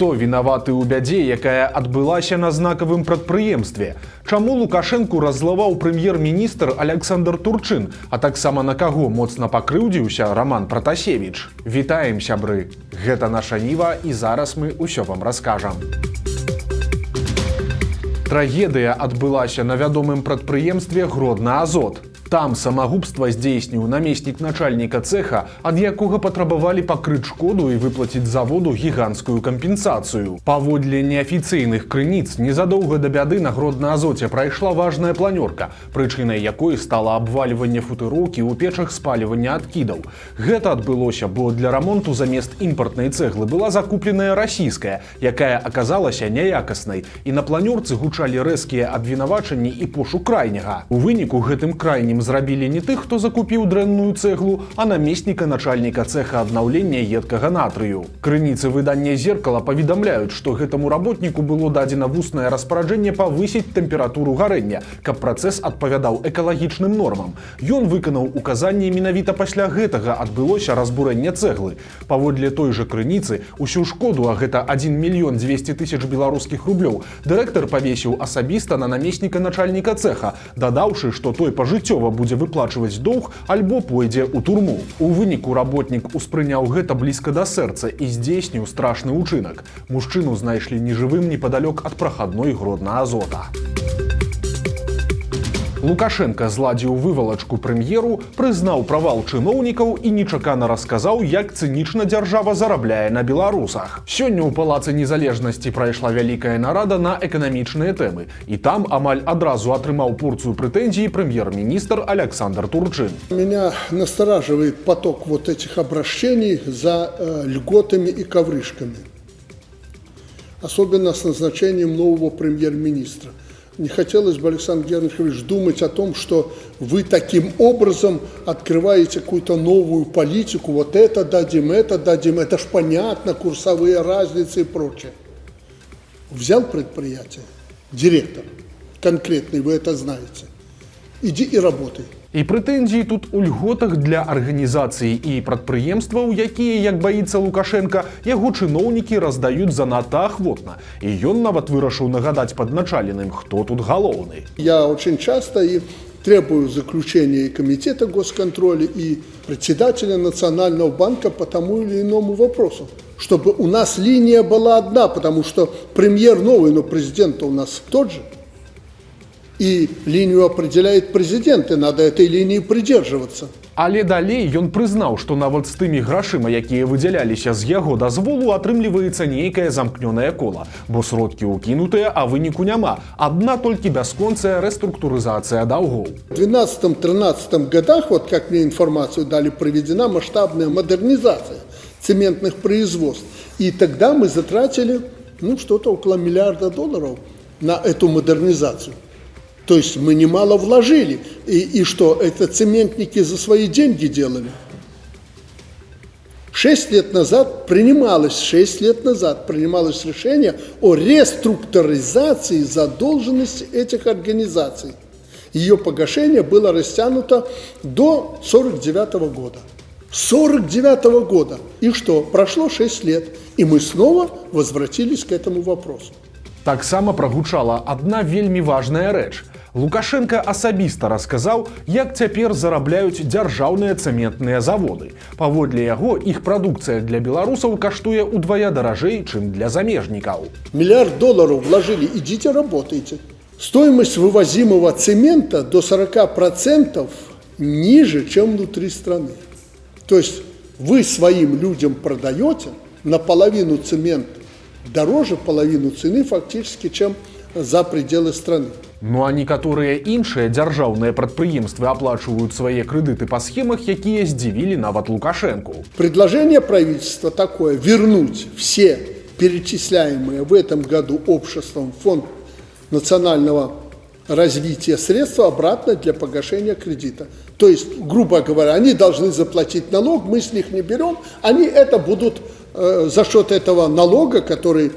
Хто вінаваты ў бядзе, якая адбылася на знакавым прадпрыемстве? Чаму Лукашэнку раззлаваў прэм'ер-міністр Александр Турчын, а таксама на каго моцна пакрыўдзіўся Роман Пратасевіч? Вітаем, сябры! Гэта наша Ніва, і зараз мы ўсё вам раскажам. Трагедыя адбылася на вядомым прадпрыемстве Гродна-Азот. Там самагубства здзейсніў намеснік начальніка цеха, ад якога патрабавалі пакрыць шкоду і выплаціць заводу гіганцкую кампенсацыю. Паводле неафіцыйных крыніц, незадоўга да бяды на Гродна-Азоце прайшла важная планёрка, прычынай якой стала абвальванне футыроўкі ў печах спалівання адкідаў. Гэта адбылося, бо для рамонту замест імпартнай цэглы была закупленая расійская, якая аказалася няякаснай, і на планёрцы гучалі рэзкія абвінавачанні і пошук крайняга. У выніку гэтым крайнім зрабілі не тых, хто закупіў дрэнную цэглу, а намесніка начальніка цеха аднаўлення едкага натрыю. Крыніцы выдання «Зеркала» паведамляюць, што гэтаму работніку было дадзена вуснае распараджэнне павысіць тэмпературу гарэння, каб працэс адпавядаў экалагічным нормам. Ён выканаў указанне, менавіта пасля гэтага адбылося разбурэнне цэглы. Паводле той жа крыніцы, усю шкоду, а гэта 1 мільён 200 тысяч беларускіх рублёў, дырэктар павесіў асабіста на намесніка начальніка цеха, дадаўшы, што той пажыццёва будзе выплачваць доўг альбо пойдзе ў турму. У выніку работнік успрыняў гэта блізка да сэрца і здзейсніў страшны ўчынак. Мужчыну знайшлі нежывым непадалёк ад прахадной Гродна-Азота. Лукашенко зладзіў вывалачку прэм'еру, прызнаў правал чыноўнікаў і нечакана расказаў, як цынічна дзяржава зарабляе на беларусах. Сёння ў Палацы Незалежнасці прайшла вялікая нарада на эканамічныя тэмы, і там амаль адразу атрымаў порцыю прэтэнзій прэм'ер-міністр Александр Турчын. Меня настораживает поток вот этих обращений за льготами и ковришками, особенно с назначением нового премьер-министра. Не хотелось бы, Александр Генрихович, думать о том, что вы таким образом открываете какую-то новую политику, вот это дадим, это ж понятно, курсовые разницы и прочее. Взял предприятие, директор конкретный, вы это знаете, иди и работай. І прэтэнзіі тут у льготах для арганізацый і прадпрыемстваў, якія, як баіцца Лукашенко, яго чыноўнікі раздаюць занадта ахвотна. І ён нават вырашыў нагадаць падначаленым, хто тут галоўны. Я очень часто и требую заключения и комитета госконтроля, и председателя Национального банка по тому или иному вопросу, чтобы у нас линия была одна, потому что премьер новый, но президент у нас тот же. И линию определяет президент, и надо этой линии придерживаться. Але далей ён прызнаў, што нават з тымі грашыма, якія выдзяляліся з яго дазволу, атрымліваецца нейкае замкнёнае кола, бо сродкі ўкінутыя, а выніку няма. Адна толькі бясконцая рэструктурызацыя даўгоў. В 2012-2013 годах, вот как мне информацию дали, проведена масштабная модернизация цементных производств. И тогда мы затратили, что-то около $1 миллиарда на эту модернизацию. То есть мы немало вложили. И что, это цементники за свои деньги делали? 6 лет назад принималось решение о реструктуризации задолженности этих организаций. Ее погашение было растянуто до 49 года. 49 года. И что? Прошло 6 лет, и мы снова возвратились к этому вопросу. Таксама прагучала адна вельмі важная рэч. Лукашенко асабіста расказаў, як цяпер зарабляюць дзяржаўныя цэментныя заводы. Паводле яго, іх прадукцыя для беларусаў каштуе ўдвая даражэй, чым для замежнікаў. $1 миллиард вложили, идите работайте. Стоимость вывозимого цемента до 40% ниже, чем внутри страны. То есть вы своим людям продаете наполовину цемент дороже половину цены фактически, чем за пределы страны. Ну а некаторыя іншыя дзяржаўныя прадпрыемствы аплачваюць свае крэдыты па схемах, якія здзівілі нават Лукашенку. Предложение правительства такое: вернуть все перечисляемые в этом году обществом в Фонд национального развития средства обратно для погашения кредита. То есть, грубо говоря, они должны заплатить налог, мы с них не берем, они это будут за счет этого налога, который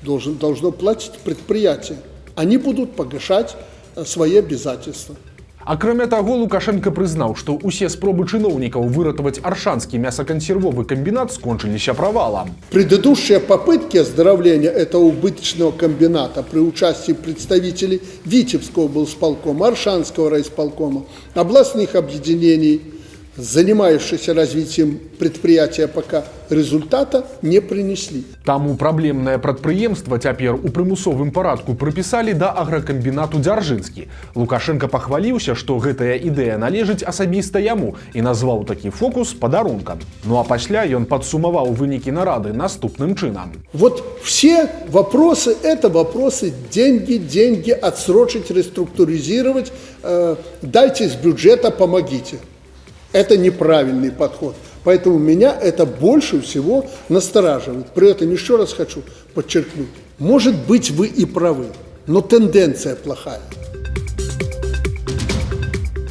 должно платить предприятие, они будут погашать свои обязательства. Акрамя таго, Лукашенко прызнаў, што ўсе спробы чыноўнікаў выратаваць аршанскі мясакансервовы комбинат скончыліся правалам. Предыдущие попытки оздоровления этого убыточного комбината при участии представителей Витебского облсполкома, Аршанского райисполкома, областных объединений, занимающихся развитием предприятия, пока результата не принесли. Таму праблемнае прадпрыемства цяпер у прымусовым парадку прыпісалі да агракамбінату Дзяржынскі. Лукашенко пахваліўся, што гэтая ідэя належыць асабіста яму і назваў такі фокус падарункам. Ну а пасля ён падсумаваў вынікі нарады наступным чынам. Вот все вопросы – это вопросы деньги, отсрочить, реструктуризировать, дайте с бюджета, помогите. Это неправильный подход. Поэтому меня это больше всего настораживает. При этом еще раз хочу подчеркнуть. Может быть, вы и правы, но тенденция плохая.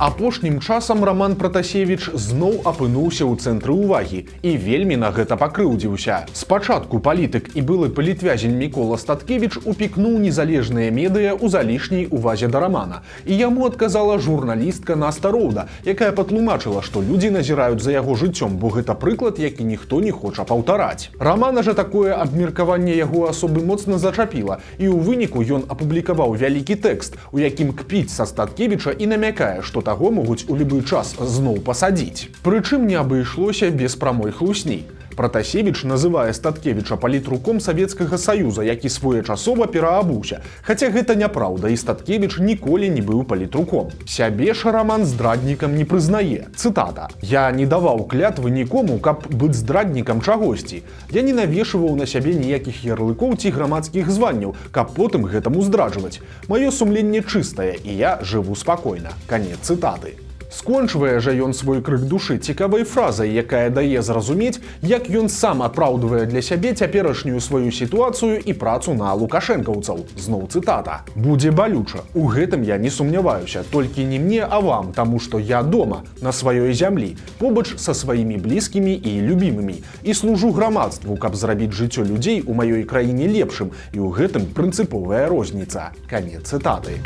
Апошнім часам Роман Пратасевіч зноў апынуўся ў цэнтры ўвагі і вельмі на гэта пакрыўдзіўся. Спачатку палітык і былы палітвязень Мікола Статкевіч упікнуў незалежныя медыя ў залішняй увазе да Романа. І яму адказала журналістка Наста Роўда, якая патлумачыла, што людзі назіраюць за яго жыццём, бо гэта прыклад, які ніхто не хоча паўтараць. Романа жа такое абмеркаванне яго асобы моцна зачапіла, і ў выніку ён апублікаваў вялікі тэкст, у якім кпіць са Статкевіча і намякае, што таго могуць у любы час зноў пасадзіць. Прычым не абышлося без прамой хлусні. Пратасевіч называе Статкевіча палітруком Савецкага Саюза, які своечасова пераабуўся. Хаця гэта няпраўда, і Статкевіч ніколі не быў палітруком. Сябе ж Роман здраднікам не прызнае. Цытата. «Я не даваў клятвы нікому, каб быць здраднікам чагосьці. Я не навешваў на сябе ніякіх ярлыкоў ці грамадскіх званняў, каб потым гэтаму здраджваць. Маё сумленне чыстае, і я жыву спакойна». Канец цытаты. Скончвае жа ён свой крык душы цікавай фразай, якая дае зразумець, як ён сам апраўдвае для сябе цяперашнюю сваю сітуацыю і працу на лукашэнкаўцаў. Зноў цытата. «Будзе балюча. У гэтым я не сумняваюся. Толькі не мне, а вам, таму што я дома, на сваёй зямлі, побач са сваімі блізкімі і любімымі. І служу грамадству, каб зрабіць жыццё людзей у маёй краіне лепшым. І ў гэтым прынцыповая розніца». Канец цытаты.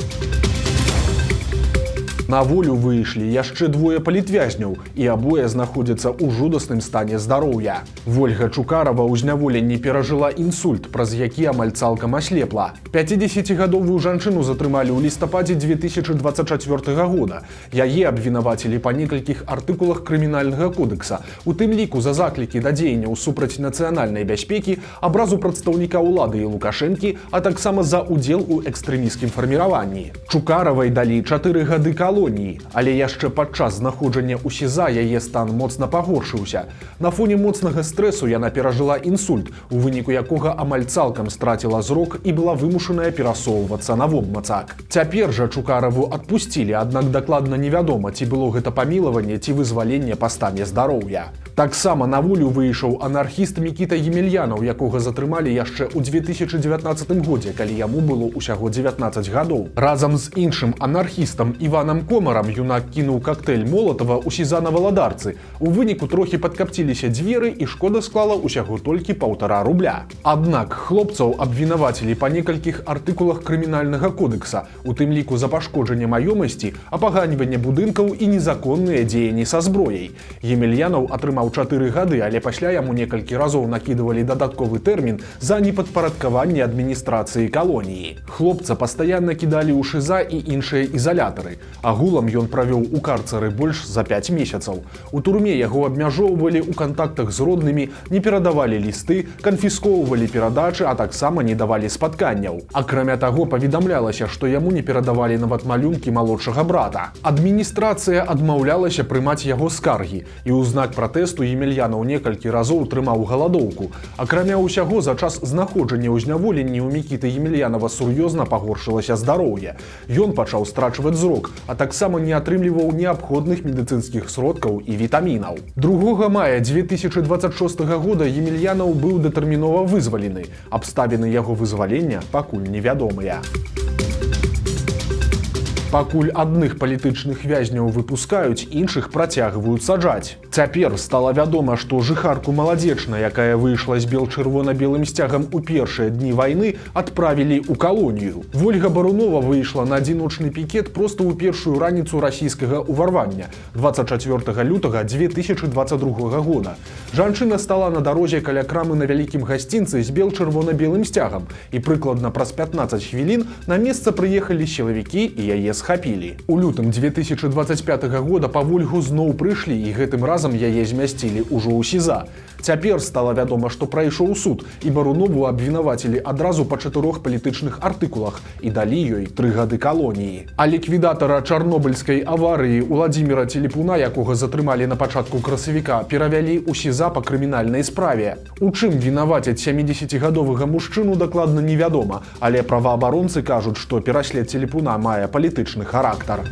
На волю выйшлі яшчэ двое палітвязняў, і абое знаходзяцца ў жудасным стане здароўя. Вольга Чукарава ў зняволенні перажыла інсульт, праз які амаль цалкам аслепла. 50гадовую жанчыну затрымалі ў лістападзе 2024 года. Яе абвінавацілі па некалькіх артыкулах крымінальнага кодекса, у тым ліку за заклікі да дзеянняў супраць нацыянальнай бяспекі, абразу прадстаўніка ўлады і Лукашэнкі, а таксама за ўдзел у экстрэмісцкім фарміраванні. Чукаравай далі 4 гады колонии, але яшчэ падчас знаходжання ў СІЗА яе стан моцна пагоршыўся. На фоне моцнага стрэсу яна перажыла інсульт, у выніку якога амаль цалкам страціла зрок і была вымушаная перасоўвацца на вобмацак. Цяпер жа Чукараву адпусцілі, аднак дакладна невядома, ці было гэта памілаванне ці вызваленне па стане здароўя. Таксама на волю выйшаў анархіст Мікіта Емельянаў, якога затрымалі яшчэ ў 2019 годзе, калі яму было ўсяго 19 гадоў. Разам з іншым анархістам Іванам Комарам юнак кінуў коктейль Молотова ў СІЗА на Валадарцы. У выніку трохі падкапціліся дзверы і шкода склала ўсяго толькі 1,5 рубля. Аднак хлопцаў абвінавацілі па некалькіх артыкулах крымінальнага кодекса, у тым ліку за пашкоджанне маёмасці, апаганьванне будынкаў і незаконныя дзеянні са зброяй. Емельянаў атрымаў 4 гады, але пасля яму некалькі разоў накідывалі дадатковы тэрмін за непадпарадкаванне адміністрацыі калоніі. Хлопца пастаянна кідалі ў ШІЗА і іншыя ізалятары. Агулам ён правёў у карцары больш за 5 месяцаў. У турме яго абмяжоўвалі ў кантактах з роднымі, не перадавалі лісты, канфіскоўвалі перадачы, а таксама не давалі спатканняў. Акрамя таго, паведамлялася, што яму не перадавалі нават малюнкі малодшага брата. Адміністрацыя адмаўлялася прымаць яго скаргі, і ў знак пратэсту Емельянаў некалькі разоў трымаў галадоўку. Акрамя ўсяго, за час знаходжання ў зняволенні ў Мікіты Емельянава сур'ёзна пагоршылася здароўе. Ён пачаў страчваць зрок, а таксама не атрымліваў неабходных медыцынскіх сродкаў і вітамінаў. 2 мая 2026 года Емельянаў быў датэрмінова вызвалены. Абставіны яго вызвалення пакуль невядомыя. Пакуль адных палітычных вязняў выпускаюць, іншых працягваюць саджаць. Цяпер стала вядома, што жыхарку Маладзечна, якая выйшла з бел-чырвона-белым сцягам у першыя дні вайны, адправілі ў калонію. Вольга Барунова выйшла на адзіночны пікет проста ў першую раніцу расійскага ўварвання 24 лютага 2022 года. Жанчына стала на дарозе каля крамы на вялікім гасцінцы з бел-чырвона-белым сцягам, і прыкладна праз 15 хвілін на месца прыехалі сілавікі і яе схапілі. У лютым 2025 года па Вольгу зноў прыйшлі, і гэтым разам яе змясцілі ўжо ў СІЗА. Цяпер стала вядома, што прайшоў суд, і Барунову абвінавацілі адразу па 4 палітычных артыкулах і далі ёй 3 гады калоніі. А ліквідатара чарнобыльскай аварыі Уладзіміра Телепуна, якога затрымалі на пачатку красавіка, перавялі ў СІЗА па крымінальнай справе. У чым вінавацяць 70гадовага мужчыну, дакладна невядома, але праваабаронцы кажуць, што пераслед Телепуна мае палітычны характар.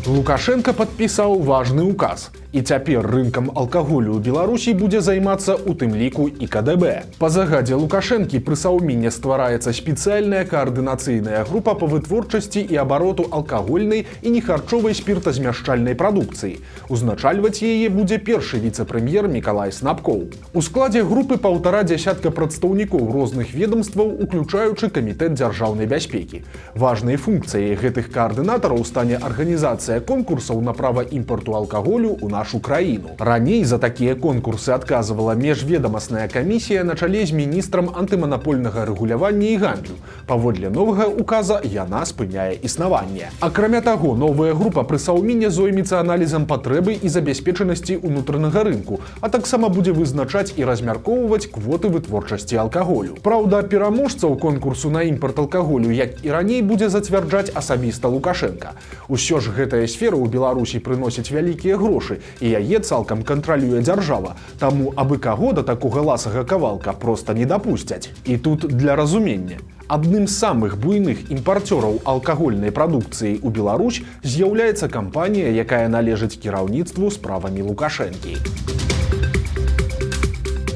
Лукашенко падпісаў важны указ. І цяпер рынкам алкаголю ў Беларусі будзе займацца у тым ліку і КДБ. Па загадзе Лукашэнкі пры Саўміне ствараецца спецыяльная каардынацыйная група па вытворчасці і абароту алкагольнай і нехарчовай спіртазмяшчальнай прадукцыі. Узначальваць яе будзе першы віцэ-прэм'ер Мікалай Снапкоў. У складзе групы 1,5 дзясятка прадстаўнікоў розных ведомстваў, уключаючы камітэт дзяржаўнай бяспекі. Важнай функцыяй гэтых каардынатараў стане арганізацыя конкурсаў на права імпарту алкаголю ў нашу краіну. Раней за такія конкурсы адказвала міжведамасная камісія на чале з міністрам антыманапольнага рэгулявання і гандлю. Паводле новага указа яна спыняе існаванне. Акрамя таго, новая група пры Саўміне зоймецца аналізам патрэбы і забяспечанасці ўнутранага рынку, а таксама будзе вызначаць і размяркоўваць квоты вытворчасці алкаголю. Праўда, пераможцаў конкурсу на імпарт алкаголю, як і раней, будзе зацвярджаць асабіста Лукашенка. Усё ж гэтая сфера ў Беларусі прыносіць вялікія грошы, і яе цалкам кантралюе дзяржава, таму абы каго да такога ласага кавалка проста не дапусцяць. І тут для разумення. Адным з самых буйных імпарцёраў алкагольнай прадукцыі ў Беларусь з'яўляецца кампанія, якая належыць кіраўніцтву справамі Лукашэнкі.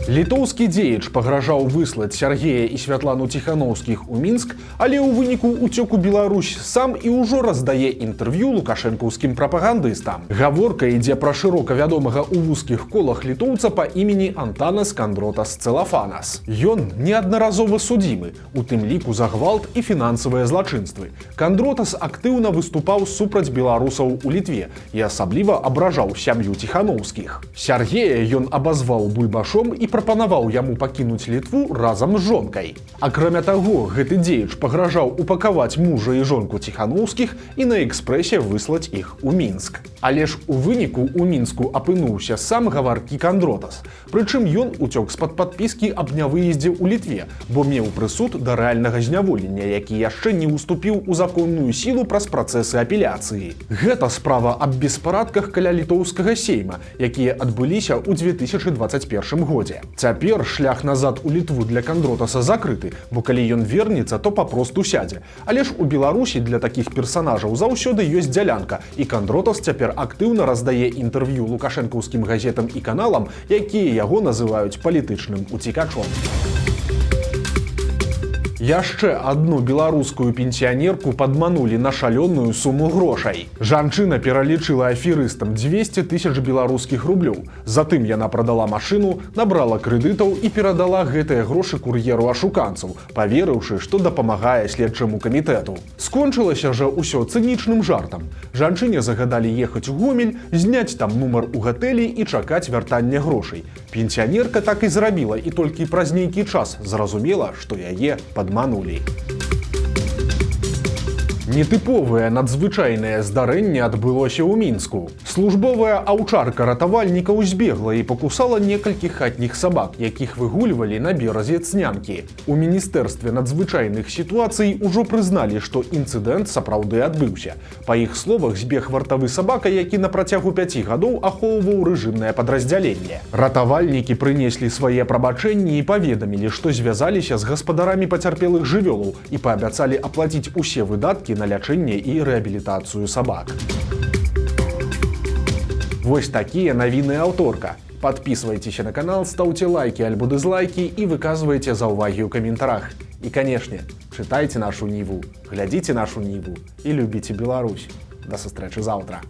Літоўскі дзеяч пагражаў выслаць Сяргея і Святлану Ціханаўскіх у Мінск, але ў выніку ўцёк у Беларусь сам і ўжо раздае інтэрв'ю лукашэнкаўскім прапагандыстам. Гаворка ідзе пра шырока вядомага ў вузкіх колах літоўца па імені Антанас Кандротас Целафанас. Ён неаднаразова судзімы, у тым ліку за гвалт і фінансавыя злачынствы. Кандротас актыўна выступаў супраць беларусаў у Літве і асабліва абражаў сям'ю Ціханаўскіх. Сяргея ён абазваў бульбашом і прапанаваў яму пакінуць Літву разам з жонкай. Акрамя таго, гэты дзеяч пагражаў упакаваць мужа і жонку Ціханаўскіх і на экспрэсе выслаць іх у Мінск. Але ж у выніку ў Мінску апынуўся сам гаваркі Кандротас. Прычым ён уцёк з-пад падпіскі аб нявыездзе ў Літве, бо меў прысуд да рэальнага зняволення, які яшчэ не ўступіў у законную сілу праз працэсы апеляцыі. Гэта справа аб беспарадках каля літоўскага сейма, якія адбыліся ў 2021 годзе. Цяпер шлях назад у Літву для Кандротаса закрыты, бо калі ён вернецца, то папросту сядзе. Але ж у Беларусі для такіх персанажаў заўсёды ёсць дзялянка, і Кандротас цяпер актыўна раздае інтэрв'ю лукашэнкаўскім газетам і каналам, якія яго называюць палітычным уцікачом. Яшчэ адну беларускую пенсіянерку падманулі на шалёную суму грошай. Жанчына пералічыла аферыстам 200 000 беларускіх рублёў. Затым яна прадала машыну, набрала крэдытаў і перадала гэтыя грошы кур'еру ашуканцаў, паверыўшы, што дапамагае следчаму камітэту. Скончылася жа ўсё цынічным жартам. Жанчыне загадалі ехаць у Гомель, зняць там нумар у гатэлі і чакаць вяртання грошай. Пенсіянерка так і зрабіла, і толькі праз нейкі час зразумела, што яе падманулі. Нетыповае надзвычайнае здарэнне адбылося ў Мінску. Службовая аўчарка ратавальнікаў збегла і пакусала некалькі хатніх сабак, якіх выгульвалі на беразе Цнянкі. У Міністэрстве надзвычайных сітуацый ужо прызналі, што інцыдэнт сапраўды адбыўся. Па іх словах, збег вартавы сабака, які на працягу 5 гадоў ахоўваў рэжымнае падраздзяленне. Ратавальнікі прынеслі свае прабачэнні і паведамілі, што звязаліся з гаспадарамі пацярпелых жывёлаў і паабяцалі аплаціць усе выдаткі на лячэнне і рэабілітацыю сабак. Вось такія навіны аўторка. Падпісвайцеся на канал, стаўце лайкі альбо дызлайкі і выказвайце заўвагі ў каментарах. І, канешне, чытайце нашу Ніву, глядзіце нашу Ніву і любіце Беларусь. Да сустрэчы заўтра.